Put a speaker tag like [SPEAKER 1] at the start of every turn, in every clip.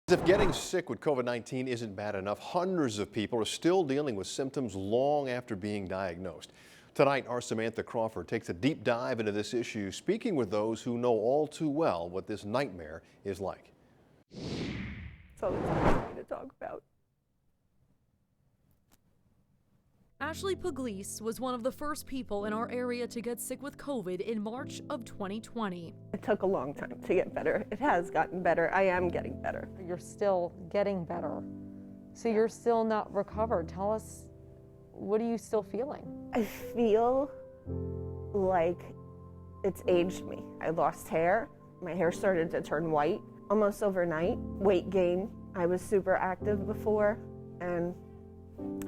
[SPEAKER 1] If getting sick with COVID-19 isn't bad enough, hundreds of people are still dealing with symptoms long after being diagnosed. Tonight, our Samantha Crawford takes a deep dive into this issue, speaking with those who know all too well what this nightmare is like.
[SPEAKER 2] It's always hard for me to talk about.
[SPEAKER 3] Ashley Pugliese was one of the first people in our area to get sick with COVID in March of 2020.
[SPEAKER 2] It took a long time to get better. It has gotten better. I am getting better.
[SPEAKER 4] You're still getting better. So you're still not recovered. Tell us, what are you still feeling?
[SPEAKER 2] I feel like it's aged me. I lost hair. My hair started to turn white almost overnight. Weight gain. I was super active before and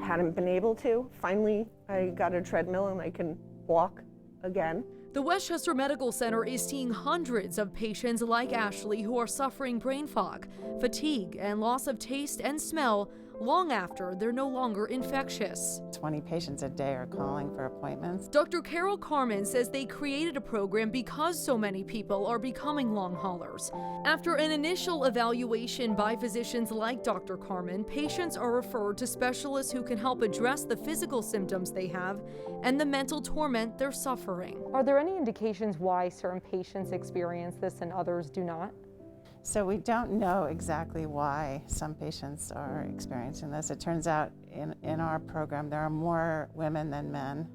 [SPEAKER 2] hadn't been able to. Finally, I got a treadmill and I can walk again.
[SPEAKER 3] The Westchester Medical Center is seeing hundreds of patients like Ashley who are suffering brain fog, fatigue, and loss of taste and smell long after they're no longer infectious.
[SPEAKER 5] 20 patients a day are calling for appointments.
[SPEAKER 3] Dr. Carol Carmen says they created a program because so many people are becoming long haulers. After an initial evaluation by physicians like Dr. Carmen, patients are referred to specialists who can help address the physical symptoms they have and the mental torment they're suffering.
[SPEAKER 4] Are there any indications why certain patients experience this and others do not?
[SPEAKER 5] So we don't know exactly why some patients are experiencing this. It turns out in our program there are more women than men.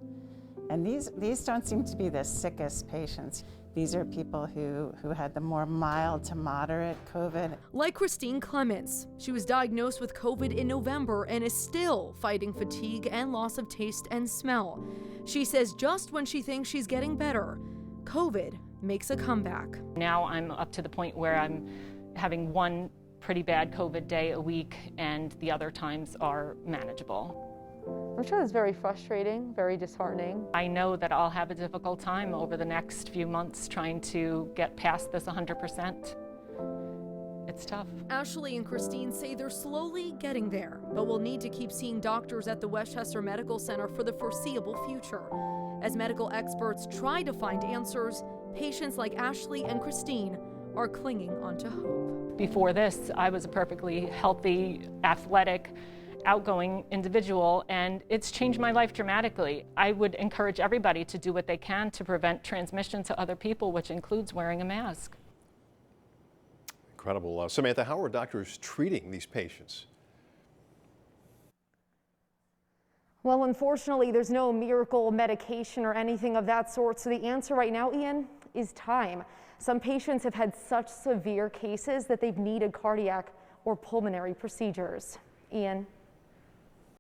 [SPEAKER 5] And these don't seem to be the sickest patients. These are people who had the more mild to moderate COVID.
[SPEAKER 3] Like Christine Clements, she was diagnosed with COVID in November and is still fighting fatigue and loss of taste and smell. She says just when she thinks she's getting better, COVID makes a comeback.
[SPEAKER 6] Now I'm up to the point where I'm having one pretty bad COVID day a week and the other times are manageable.
[SPEAKER 4] I'm sure it's very frustrating, very disheartening.
[SPEAKER 6] I know that I'll have a difficult time over the next few months trying to get past this 100%. It's tough.
[SPEAKER 3] Ashley and Christine say they're slowly getting there, but will need to keep seeing doctors at the Westchester Medical Center for the foreseeable future. As medical experts try to find answers, patients like Ashley and Christine are clinging onto hope.
[SPEAKER 6] Before this, I was a perfectly healthy, athletic, outgoing individual, and it's changed my life dramatically. I would encourage everybody to do what they can to prevent transmission to other people, which includes wearing a mask.
[SPEAKER 1] Incredible. Samantha, how are doctors treating these patients?
[SPEAKER 7] Well, unfortunately, there's no miracle medication or anything of that sort. So the answer right now, Ian, is time. Some patients have had such severe cases that they've needed cardiac or pulmonary procedures. Ian.